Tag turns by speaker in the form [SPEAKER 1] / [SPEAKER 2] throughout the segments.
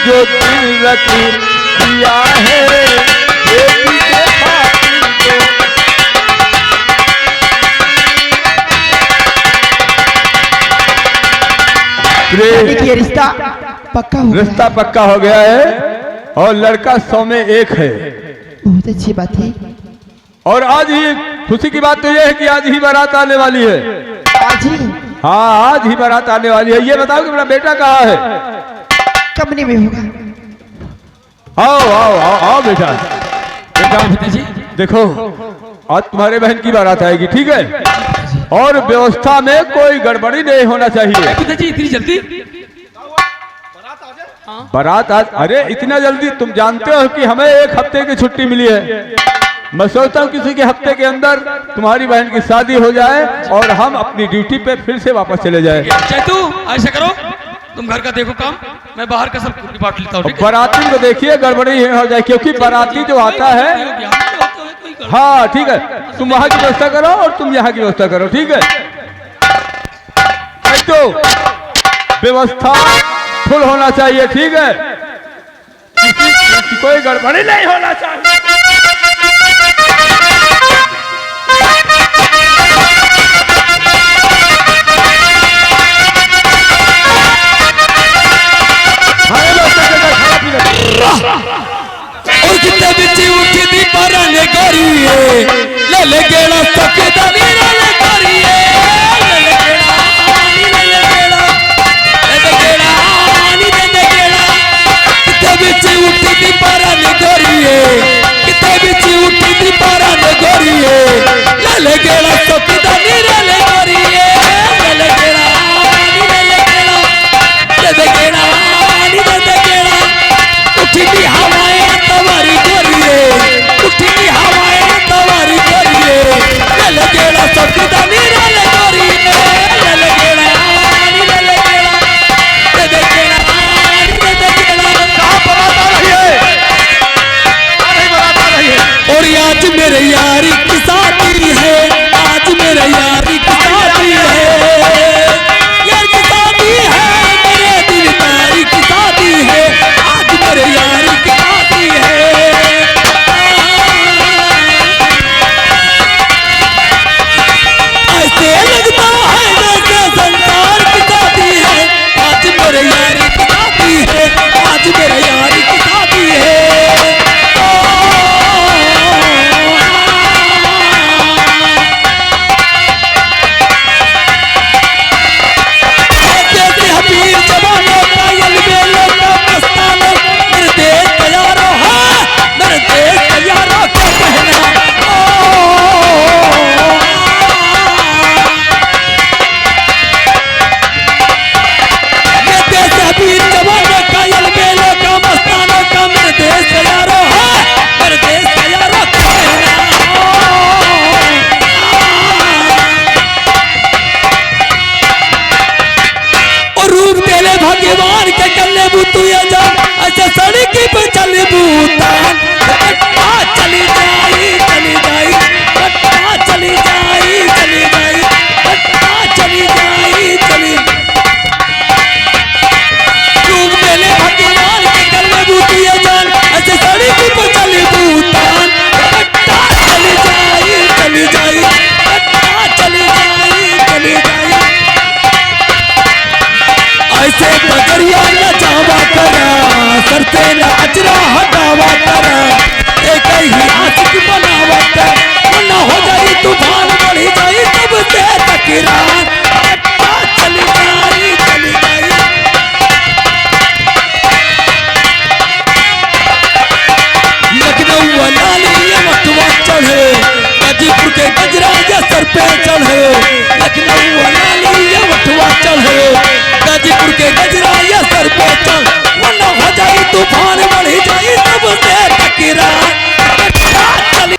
[SPEAKER 1] जो दिल रख दिया है बेटी के खातिर तो
[SPEAKER 2] ये रिश्ता पक्का हो गया।
[SPEAKER 1] रिश्ता पक्का हो गया है और लड़का 100 में 1 है।
[SPEAKER 2] बहुत अच्छी बात है।
[SPEAKER 1] और आज ही खुशी की बात तो यह है कि आज ही बारात आने वाली है।
[SPEAKER 2] आज ही?
[SPEAKER 1] हाँ, आज ही बारात आने वाली है। ये बताओ कि मेरा बेटा कहाँ है?
[SPEAKER 2] कंपनी में होगा।
[SPEAKER 1] आओ आओ आओ आओ बेटा। बेटा
[SPEAKER 3] पिताजी
[SPEAKER 1] देखो, आज तुम्हारे बहन की बारात आएगी, ठीक है? और व्यवस्था में कोई गड़बड़ी नहीं होना चाहिए।
[SPEAKER 3] पिताजी इतनी जल्दी
[SPEAKER 1] बारात आज? अरे इतना जल्दी? तुम जानते हो कि हमें 1 हफ्ते की छुट्टी मिली है। मैं सोचता हूँ किसी के हफ्ते के अंदर तुम्हारी बहन की शादी हो जाए और हम अपनी ड्यूटी पे फिर से वापस चले जाए।
[SPEAKER 3] चैतू ऐसा करो, तुम घर का देखो काम, मैं बाहर का सब निपटा लेता हूँ।
[SPEAKER 1] बाराती को देखिए गड़बड़ी हो जाए, क्योंकि बाराती जो आता है। हाँ ठीक है, तुम वहां की व्यवस्था करो और तुम यहाँ की व्यवस्था करो, ठीक है? तो व्यवस्था फुल होना चाहिए, ठीक है? कोई गड़बड़ी नहीं होना चाहिए।
[SPEAKER 3] और कितने बिची उठी दी परने करिए ले ले गेड़ा सकेदा नी ले करिए ले ले गेड़ा नी ले गेड़ा ले गेड़ा नी ले गेड़ा कितने बिची उठी दी परने करिए कितने बिची उठी दी परने करिए ले गेड़ा सकेदा नी ले करिए ले गेड़ा नी ले गेड़ा ले गेड़ा नी ले गेड़ा उठी दी हवाएं तवारी करिए उठी दी हवाएं तवारी करिए ले गेड़ा सकेदा नी ले करिए ले गेड़ा नी ले गेड़ा ले गेड़ा नी ले गेड़ा
[SPEAKER 1] कहाँ बारात आ रही है? नहीं बारात आ रही है।
[SPEAKER 3] और आज मेरे यारी की शादी है, आज मेरे यारी की शादी है, यार की शादी है, मेरे दिलदारी की शादी है, आज मेरे यारी की शादी है। ऐसे लगता है जैसे संसार की शादी है, आज मेरे यारी की शादी है, आज मेरे यारी की शादी है। भगवान के कल्ले बूतू जा ऐसे सड़क पे चली बूतान चली जाई चली जाई चली जाई चली जाई चली जाई चली रूप मेले भगवान के कल्ले बूतू जान ऐसे सड़क पे चली बूतान चली जाई चली जाई चली जाई चली जाई ऐसे बजरिया न जावा करा सर से न अचरा हटावा करा एक ही आशिक बनावा कर न हो जाई तूफान बढ़ी जाई तब से तकरार चली जाई चली जाई लखनऊ वाली मटवा चढ़े गाजीपुर के गजरा या सर पे चढ़े लखनऊ वाली मटवा चढ़े गाजीपुर के गजरा या सर पे चढ़ वरना हो जाई तूफान बढ़ी जाई तब से टकरार चली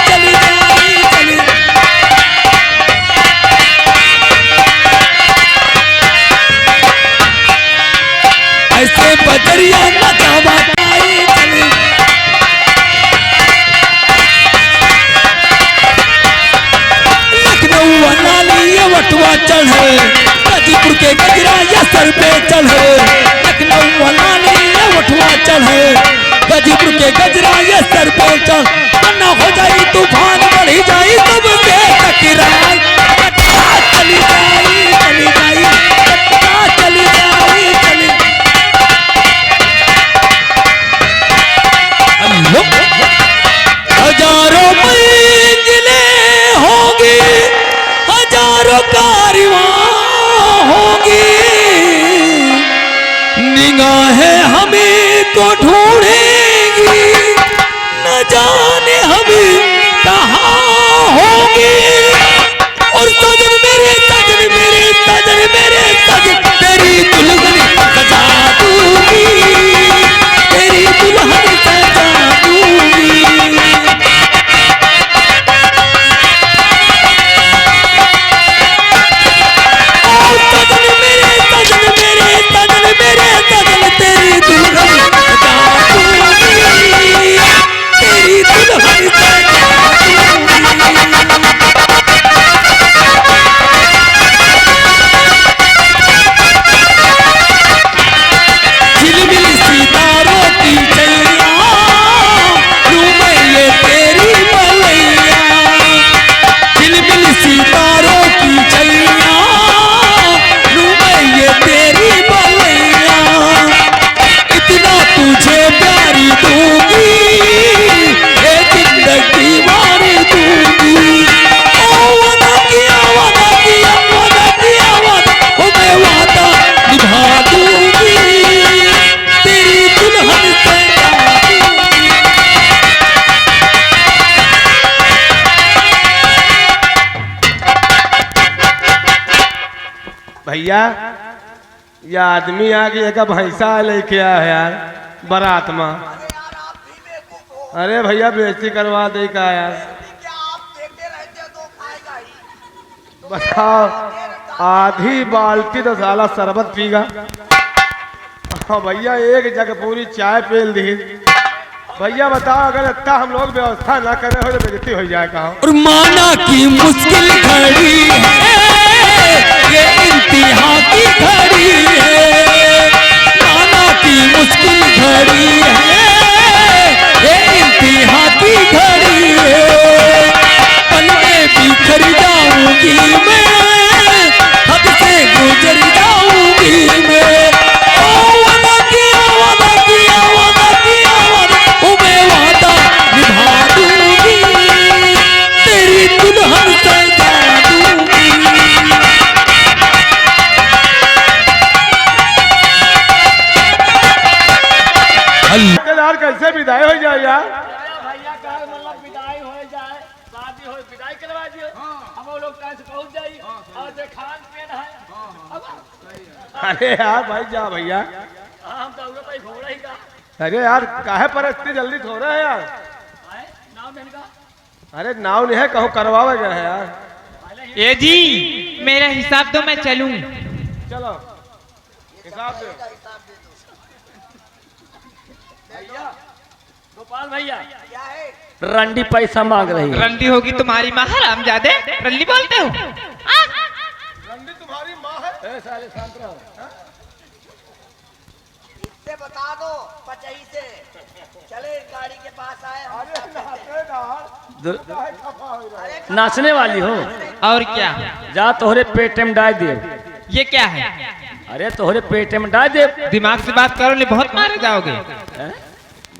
[SPEAKER 3] चली जाई चली ऐसे बजरिया न जावा चली लखनऊ वाली वटवा चढ़े गाजीपुर के गजरा या सर पे चढ़े लखनऊ वाली कोठवा चढ़े गजपुर के गजरा ये सर पे चढ़ वरना हो जाई तूफान बढ़ी जाई तब के टकराई टकरा चली जाई टकरा चली जाई चली अल्लाह हजारों मंजिलें होंगी हजारों कारवां होंगी निगाहें हमें को ढूंढेंगी न जाने हम कहाँ होंगे और सजन मेरे सजन तेरी दुल्हन सजा दूंगी तेरी दुल्हन सजा दूंगी तेरी दुल्हन सजा दूंगी तेरी दुल्हन सजा झिलमिल सितारों की चैया लूं मैं ये तेरी बलैया झिलमिल सितारों की चैया लूं मैं ये तेरी बलैया इतना तुझे प्यारी दूंगी ये जिंदगी मार दूंगी ओ वादा किया ओ मैं वादा निभा दूंगी तेरी दुल्हन सजा दूंगी
[SPEAKER 4] भैया ये आदमी आ गया का भैंसा लेके आया है यार बारात में। अरे भैया बेइज्जती करवा दे का यार। बताओ आधी बाल्टी तो साला शरबत पीगा। हाँ भैया एक जगह पूरी चाय पेल दी। भैया बताओ अगर इतना हम लोग व्यवस्था ना करें हो तो बेइज्जती हो जाए कहाँ।
[SPEAKER 3] और माना की मुश्किल घड़ी है ये इंतहा की घड़ी है माना की मुश्किल घड़ी है ये इंतहा की घड़ी है पल में बिखर जाऊंगी मैं हद से गुजर जाऊंगी मैं ओ वादा किया ओ मैं वादा निभा दूंगी तेरी दुल्हन सजा दूंगी
[SPEAKER 4] यार कैसे विदाई हो जाए यार।
[SPEAKER 5] भैया का मतलब विदाई हो जाए शादी हो विदाई करवा दियो हम लोग टाइम से पहुंच जाइए और जो खान पीन है
[SPEAKER 4] अरे यार भाई जा भैया।
[SPEAKER 5] हम तो उधर पे घोड़ा ही का
[SPEAKER 4] अरे यार काहे पर इतनी जल्दी थोड़ा है यार।
[SPEAKER 5] नाम देने का
[SPEAKER 4] अरे नाव नहीं है कहूँ करवावे गए है यार।
[SPEAKER 6] ए जी मेरा हिसाब तो मैं चलूं।
[SPEAKER 4] चलो हिसाब दो।
[SPEAKER 5] गोपाल भैया रंडी पैसा मांग रही है।
[SPEAKER 6] रंडी होगी तुम्हारी माँ हरामजादे रंडी बोलते हो
[SPEAKER 4] रंडी तुम्हारी माँ है।
[SPEAKER 5] साले शांत रहो।
[SPEAKER 7] इससे बता दो पचई से चले गाड़ी के पास आए हम
[SPEAKER 4] अरे नाचेदार काहे खफा हो रहा है।
[SPEAKER 5] नाचने वाली हो
[SPEAKER 6] और क्या
[SPEAKER 5] जा तोहरे पेट में डाल दे।
[SPEAKER 6] ये क्या है
[SPEAKER 5] अरे तोहरे पेट में डाल दे।
[SPEAKER 6] दिमाग से बात करो नहीं बहुत मारे जाओगे।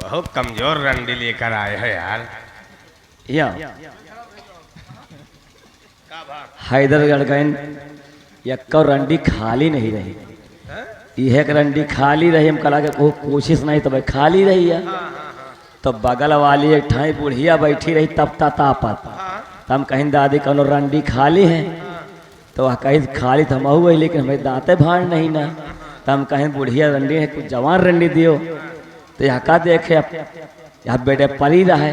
[SPEAKER 4] बहुत कमजोर रंडी लेकर आए हो यार।
[SPEAKER 5] या हैदरगढ़ गए यक्का रंडी खाली नहीं रही। यह एक रंडी खाली रही हम कला के कोशिश नहीं तो भाई खाली रही है। तो बगल वाली एक ठाई बुढ़िया बैठी रही तब तापत तो हम कहीं दादी कौन रंडी खाली है तो वह कहीं खाली तो हम हुए लेकिन हमें दांते भाड़ नहीं ना। तो हम कहीं बुढ़िया रंडी है कुछ जवान रंडी दियो तो यहाँ का देखे यहाँ बेटे परी रहा है।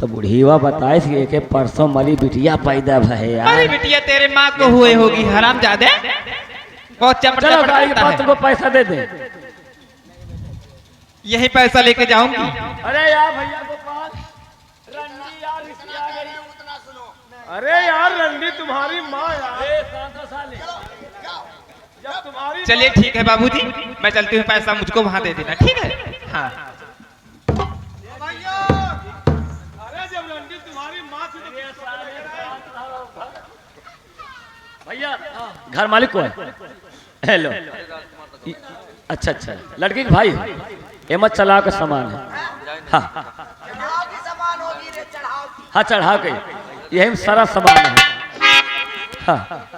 [SPEAKER 5] तो बुढ़ीवा बताए कि परसों मली बिटिया पैदा भे यार।
[SPEAKER 6] अरे बिटिया तेरे माँ को हुए होगी हरामजादे बहुत चपड़
[SPEAKER 5] चलो गाड़ी के
[SPEAKER 6] चपड़
[SPEAKER 5] पास तुमको पैसा दे दे।
[SPEAKER 6] यही पैसा लेके जाऊंगी।
[SPEAKER 5] अरे यार भैया गोपाल रंडी यार इसकी आ गई।
[SPEAKER 7] उतना सुनो
[SPEAKER 4] अरे यार रंडी तुम्हारी माँ यार।
[SPEAKER 6] चलिए ठीक है बाबूजी, मैं चलती हूँ, पैसा मुझको वहाँ दे देना, ठीक है? हाँ।
[SPEAKER 4] अरे जब रंडी तुम्हारी माँ थी
[SPEAKER 5] भैया घर मालिक को है। हेलो। अच्छा अच्छा, लड़की के भाई ये मत चला का सामान है। हाँ
[SPEAKER 7] चढ़ाव की सामान होगी रे, चढ़ाव की।
[SPEAKER 5] हाँ चढ़ा के यही में सारा सामान है। हाँ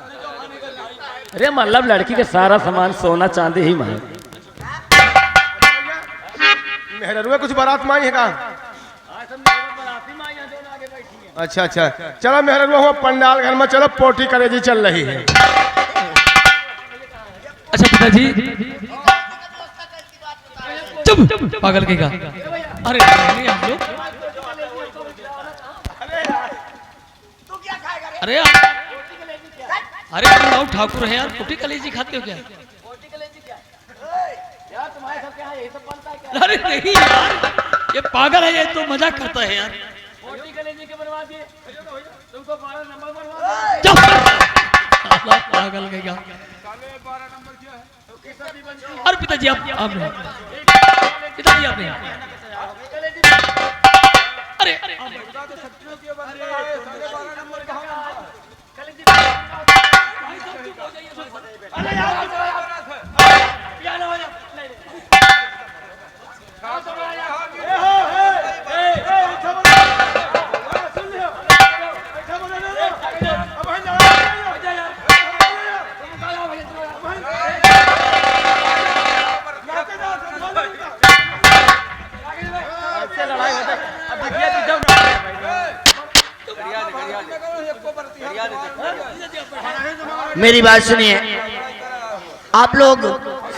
[SPEAKER 5] अरे मतलब लड़की के सारा सामान सोना चांदी ही में है।
[SPEAKER 4] मेहरुआ कुछ बारात में आई है कहाँ? अच्छा अच्छा, चलो मेहरुआ हुआ पंडाल घर में, चलो पोटी करेजी चल रही है।
[SPEAKER 3] अच्छा पिताजी, चुप पागल के का। अरे नहीं हम लोग,
[SPEAKER 7] तू क्या खाएगा रे?
[SPEAKER 3] अरे अरे तुम लोग ठाकुर है यार, रोटी कलेजी खाते हो क्या? अरे नहीं यार, ये पागल है, ये तो मजाक करता है यार। चुप! साला पागल के क्या। अरे पिताजी आप नहीं, पिताजी आप नहीं। अरे
[SPEAKER 7] मेरी बात सुनिए, आप लोग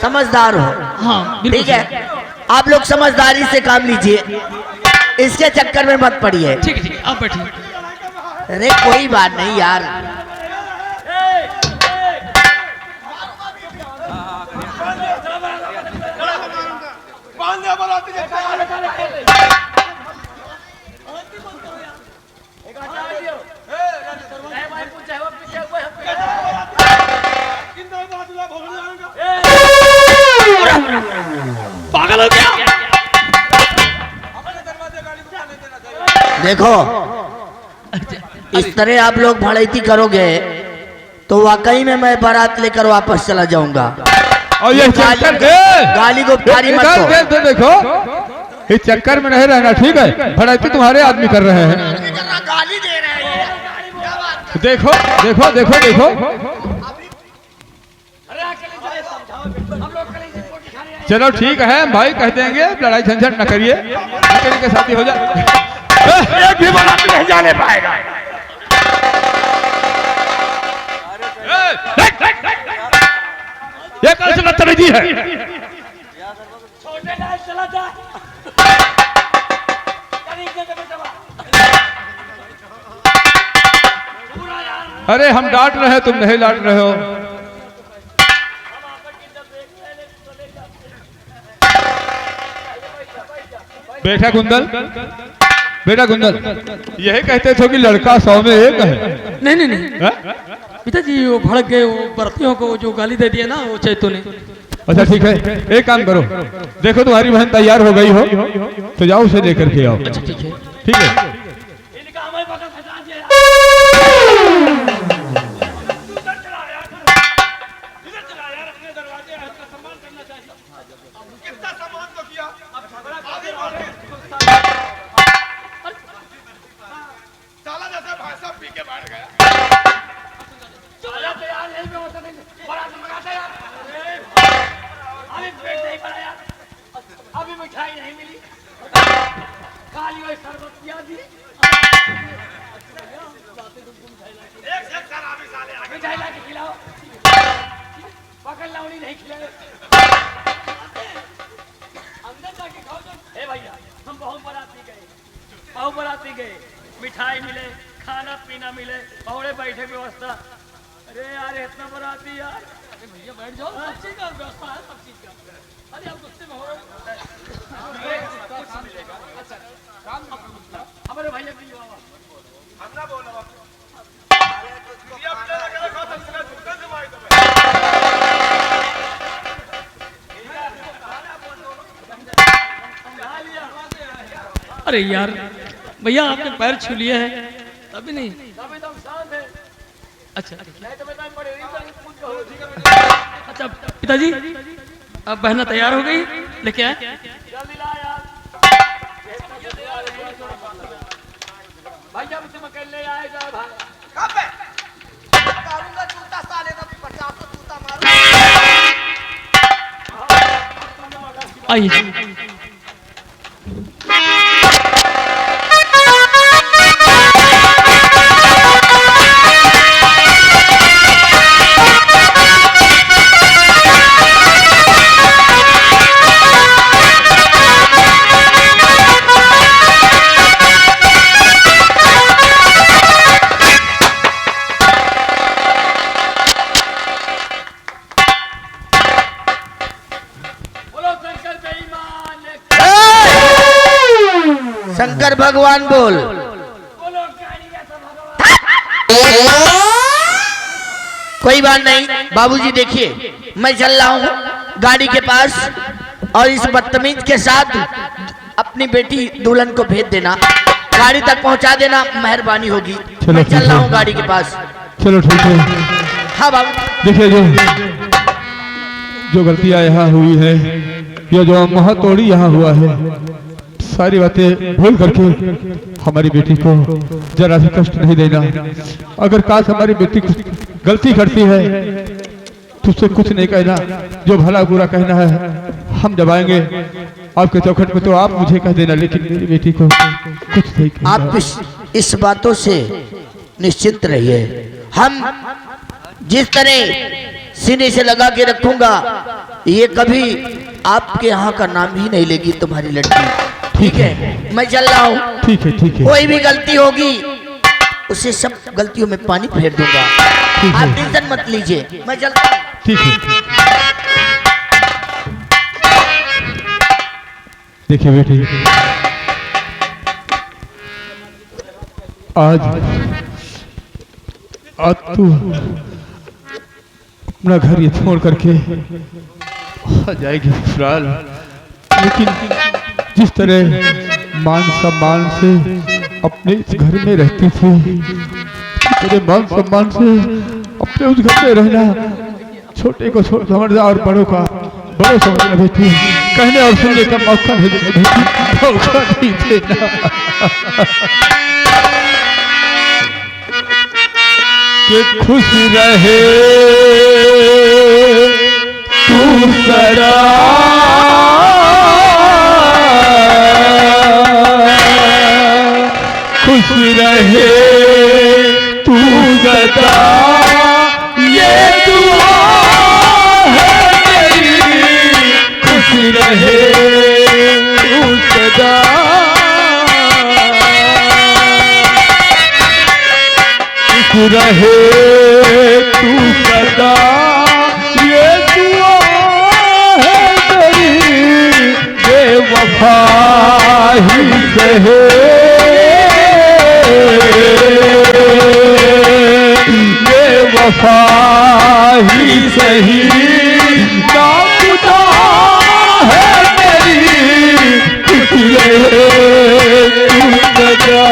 [SPEAKER 7] समझदार हो,
[SPEAKER 3] हाँ
[SPEAKER 7] ठीक है? आप लोग समझदारी से काम लीजिए, इसके चक्कर में मत पड़िए।
[SPEAKER 3] ठीक है ठीक है, आप बैठिए।
[SPEAKER 7] अरे कोई बात नहीं यार।
[SPEAKER 3] पागल हो गया।
[SPEAKER 7] देखो, इस तरह आप लोग भड़ैती करोगे तो वाकई में मैं बारात लेकर वापस चला जाऊंगा।
[SPEAKER 1] और ये चक्कर
[SPEAKER 7] गाली गुफ्तारी मत दो।
[SPEAKER 1] देखो, इस चक्कर में नहीं रहना, ठीक है? भड़ैती तुम्हारे आदमी कर रहे हैं।
[SPEAKER 7] गाली दे रहे हैं।
[SPEAKER 1] देखो देखो देखो देखो, चलो ठीक है भाई, कह देंगे लड़ाई झंझट न करिए, के शादी हो जाए।
[SPEAKER 4] एक भी बारात नहीं जाने पाएगा।
[SPEAKER 1] ये कैसे बदतमीजी है? अरे हम डांट रहे हैं, तुम नहीं डांट रहे हो। बेटा कुंदल, बेटा कुंदल, यही कहते थे कि लड़का 100 में 1 है।
[SPEAKER 3] नहीं नहीं नहीं पिताजी, वो भड़क गए, वो बर्तियों को जो गाली दे दिया ना वो चैतू ने।
[SPEAKER 1] अच्छा ठीक है, एक काम करो, देखो तुम्हारी बहन तैयार हो गई हो तो जाओ उसे लेकर के आओ।
[SPEAKER 3] अच्छा ठीक है।
[SPEAKER 1] ठीक है।
[SPEAKER 5] अभी मिठाई नहीं मिली, खाली वही शरबत पिया दी। मिठाई ला के खिलाओ, पकड़ लाउनी नहीं खिलाए, अंदर जाके खाओ। तो हे भैया, हम बहुत बराती गए, मिठाई मिले, खाना पीना मिले, औड़े बैठे व्यवस्था। अरे यार इतना बराती यार, अरे भैया बैठ जाओ, सब चीज का व्यवस्था है, सब चीज का। अरे आप गुस्से में हो रहे हो, कुछ मिलेगा। अच्छा हमारे भैया की हमने बोला
[SPEAKER 3] अरे यार भैया आपने पैर छू लिए हैं अभी नहीं। अच्छा अच्छा पिताजी अब बहना तैयार हो गई लेके आए। आइए
[SPEAKER 7] शंकर भगवान बोल। कोई बात नहीं बाबूजी, देखिए मैं चल रहा हूँ गाड़ी के पास और इस बदतमीज के साथ अपनी बेटी दुल्हन को भेज देना, गाड़ी तक पहुँचा देना, मेहरबानी होगी। मैं चल रहा हूँ गाड़ी के पास।
[SPEAKER 1] चलो ठीक है।
[SPEAKER 7] हाँ बाबू।
[SPEAKER 1] देखिए जो गलतियां यहाँ हुई है, ये जो महातोड़ी यहाँ हुआ है, सारी बातें भूल करके हमारी बेटी को जरा भी कष्ट नहीं देना। अगर काश हमारी बेटी कुछ गलती करती है तो उससे कुछ नहीं कहना, जो भला बुरा कहना है हम जब आएंगे आपके चौखट पे तो आप मुझे कह देना, लेकिन मेरी बेटी को कुछ नहीं कहना।
[SPEAKER 7] आप इस बातों से निश्चिंत रहिए, हम जिस तरह सीने से लगा के रखूंगा ये कभी आपके यहाँ का नाम ही नहीं लेगी तुम्हारी लड़की। ठीक है मैं चल रहा हूँ।
[SPEAKER 1] ठीक है ठीक है।
[SPEAKER 7] कोई भी गलती होगी उसे सब गलतियों में पानी फेर दूंगा, आप टेंशन मत लीजिए, मैं चलता हूँ।
[SPEAKER 1] ठीक है। देखिए बेटी, आज तू अपना घर ये छोड़ करके आ जाएगी ससुराल, लेकिन जिस तरह मान सम्मान से अपने इस घर में रहती थी, तेरे मान सम्मान से अपने उस घर में रहना, छोटे को छोटा समझना और बड़ों का बड़ों समझना बेटी, कहने और सुनने का मौका नहीं देना, मौका नहीं देना। कि खुश रहे तू सदा, खुश रहे तू गदा, ये दुआ है मेरी, खुश रहे तू सदा, खुश रहे तू सदा, ये दुआ है मेरी, बेवफा ही सहे, बेवफा ही सही, ना खुदा है मेरी, खुश रहे तू सदा।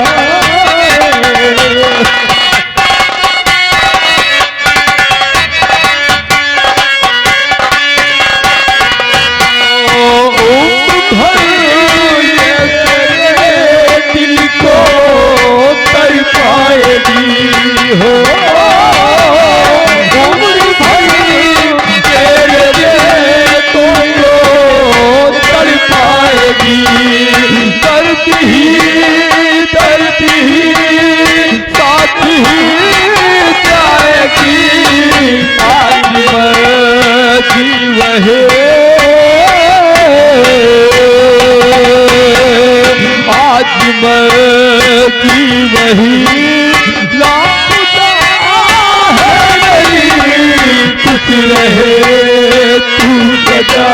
[SPEAKER 1] हो उम्र भर तेरे लिए तो तड़ पाएगी, दर्द ही साथ ही जाएगी, आज मर्जी वहे, आज मर्जी वही, खुश रहे तू सदा।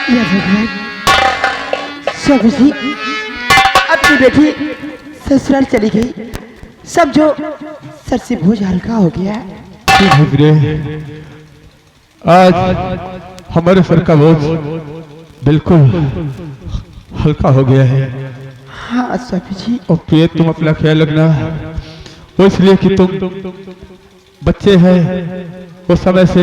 [SPEAKER 2] या भगवान, स्वामी जी अपनी बेटी ससुराल चली गई, समझो सर से बोझ हल्का हो गया।
[SPEAKER 1] आज हमारे सर का बोझ बिल्कुल हल्का हो गया है।
[SPEAKER 2] हाँ स्वामी जी।
[SPEAKER 1] और प्रिय तुम अपना ख्याल रखना, वो इसलिए कि तुम बच्चे हैं, वो समय से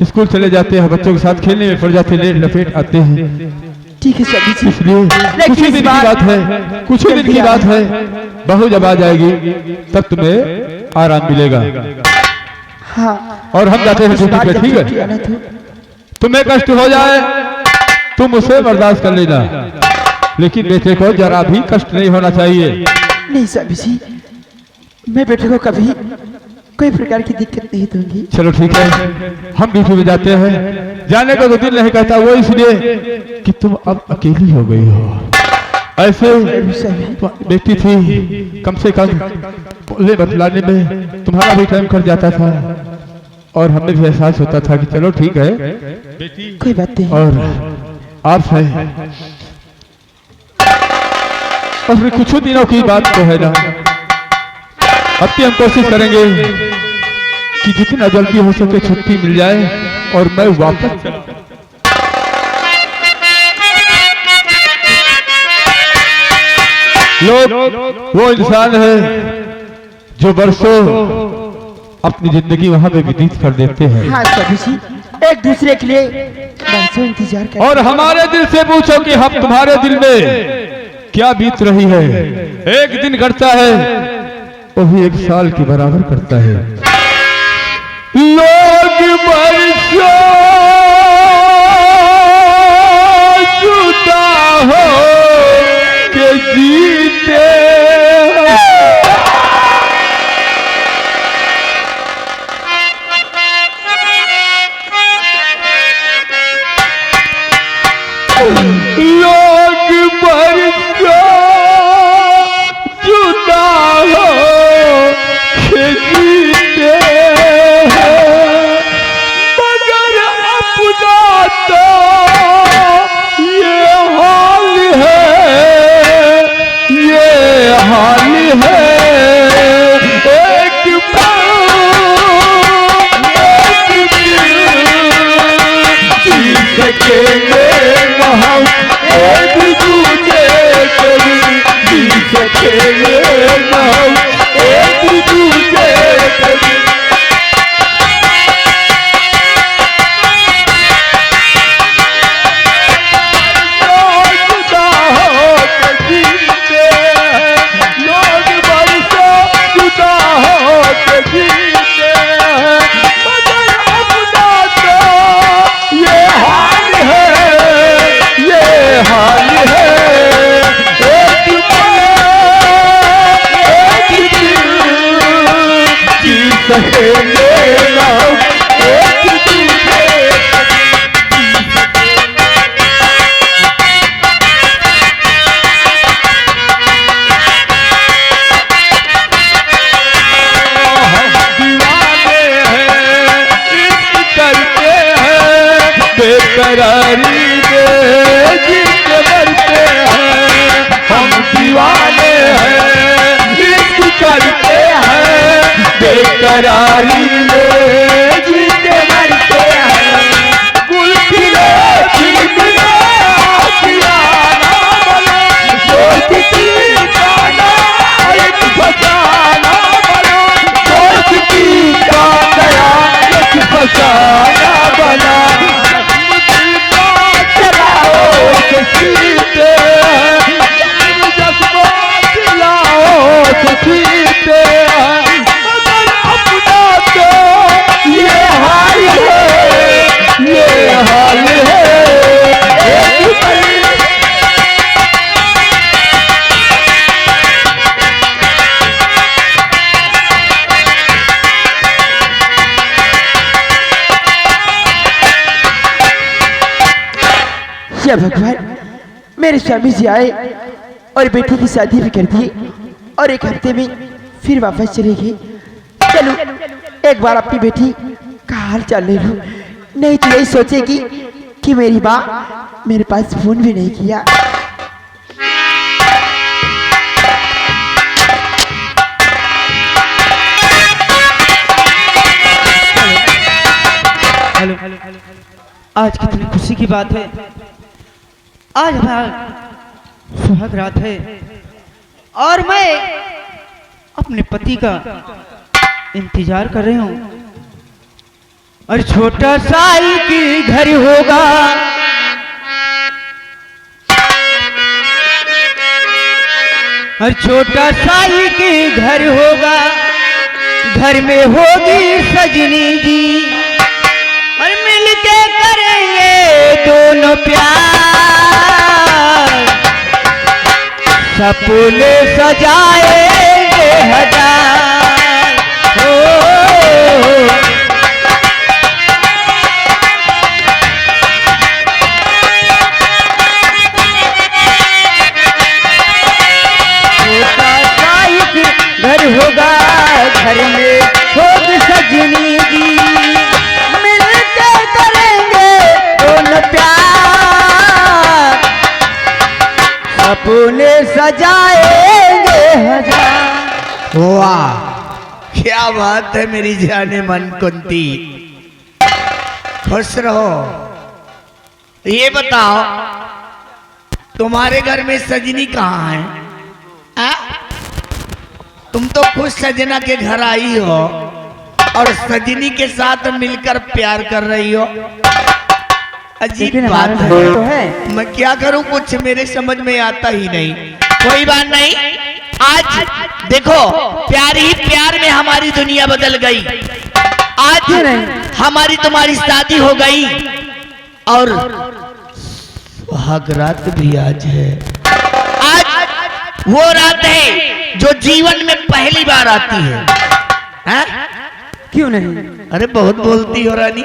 [SPEAKER 1] स्कूल चले जाते हैं, बच्चों के साथ खेलने में पड़ जाते, लेट लपेट आते हैं।
[SPEAKER 2] ठीक है स्वामी जी।
[SPEAKER 1] इसलिए कुछ ही दिन की बात है, कुछ ही दिन की बात है, बहू जब आ जाएगी तब तुम्हें आराम मिलेगा।
[SPEAKER 2] हाँ
[SPEAKER 1] और हम जाते हैं ड्यूटी पे, ठीक है? तुम्हें कष्ट हो जाए तुम उसे बर्दाश्त कर लेना, लेकिन बेटे को जरा भी कष्ट नहीं होना चाहिए।
[SPEAKER 2] नहीं स्वामी जी, मैं बेटे को कभी कोई प्रकार की दिक्कत नहीं दूंगी।
[SPEAKER 1] चलो ठीक है, हम ड्यूटी में जाते हैं। जाने को तो दिल नहीं कहता, वो इसलिए कि तुम अब अकेली हो गई हो। ऐसे बेटी थी, कम से कम बोलने बतलाने में तुम्हारा भी टाइम कट जाता था, और हमें भी एहसास होता था कि चलो ठीक है बेटी,
[SPEAKER 2] कोई बात नहीं।
[SPEAKER 1] और आप है, और फिर कुछ दिनों की बात तो है ना, अब भी हम कोशिश करेंगे कि जितना जल्दी हो सके छुट्टी मिल जाए और मैं वापस चलूं। लोग वो इंसान है जो बरसों अपनी जिंदगी वहां पे व्यतीत कर देते हैं।
[SPEAKER 2] हाँ स्वामी जी, एक दूसरे के लिए बरसों इंतजार करते।
[SPEAKER 1] और हमारे दिल से पूछो कि हम तुम्हारे दिल में क्या बीत रही है। एक दिन करता है वो भी एक साल के बराबर करता है। लोग बरसों जुदा हो के जीते, लोग बरसों जुदा हो के जीते हैं, मगर अपना तो ये हाल है, ये हाल है। एक जी सकेंगे न हम एक दूसरे कभी, जी सकेंगे न हम एक दूसरे कभी। जुदा हो के जीते हैं, लोग बरसों जुदा हो के जीते हैं, मगर अपना तो ये हाल है, ये हाल है। एक जी सकेंगे ना एक दूसरे दीवाने हैं, इश्क करते हैं, बेकरारी में जिसके मरते हैं। हम दीवाने हैं, इश्क करते हैं, बेकरारी में जिसके मरते हैं। गुल खिले खिलखिले आशियाना बनो, दोस्त की गाना एक फसाना बनो, दोस्त की गाना एक फसाना बना। दिल का चलाओ तो सीते हैं, जज्बात चलाओ तो सीते हैं, मगर अपना तो ये हाल है, ये हाल है। एक पल
[SPEAKER 2] या भगवान, मेरे स्वामी जी आए और बेटी की शादी भी कर दी, और एक हफ्ते में फिर वापस चले गए। चलो एक बार अपनी बेटी का हाल चाल ले लूं, नहीं तो यही सोचेगी कि मेरी माँ मेरे पास फोन भी नहीं किया।
[SPEAKER 6] आज कितनी खुशी की बात है। आज हमारा सुहाग रात है और मैं अपने पति का इंतजार कर रही हूँ। और छोटा सा ही घर होगा, और छोटा सा ही घर होगा, घर में होगी सजनी जी, और मिलके करेंगे दोनों प्यार, सपने सजाएंगे हजार। हो घर होगा, घर में होगी सजनी जी, मिलके करेंगे दोनों प्यार, सपने सजाएंगे हजार।
[SPEAKER 7] वाह, क्या बात है मेरी जाने मन कुंती। खुश रहो। ये बताओ तुम्हारे घर में सजनी कहाँ है? आ? तुम तो खुद सजना के घर आई हो और सजनी के साथ मिलकर प्यार कर रही हो। अजीब बात है। मैं क्या करूं, कुछ मेरे समझ में आता ही नहीं। कोई बात नहीं, आज देखो प्यार ही प्यार में हमारी दुनिया बदल गई। आज हमारी तुम्हारी शादी हो गई और सुहाग रात भी आज है। आज वो रात है जो जीवन में पहली बार आती है। हा?
[SPEAKER 6] क्यों नहीं?
[SPEAKER 7] अरे बहुत बोलती हो रानी।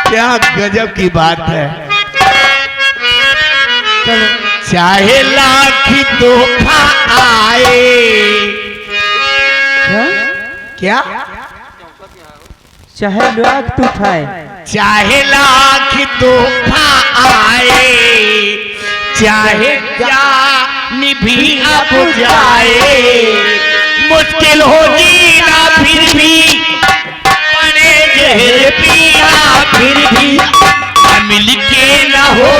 [SPEAKER 7] क्या गजब की बात है।
[SPEAKER 6] चलो।
[SPEAKER 7] चाहे लाख धोखा आए। क्या?
[SPEAKER 6] चाहे लाख तूफान,
[SPEAKER 7] चाहे लाख धोखा आए, चाहे जान भी अब जाए, मुश्किल हो जीना फिर भी, पड़े जहर पिया फिर भी, मिल के न हो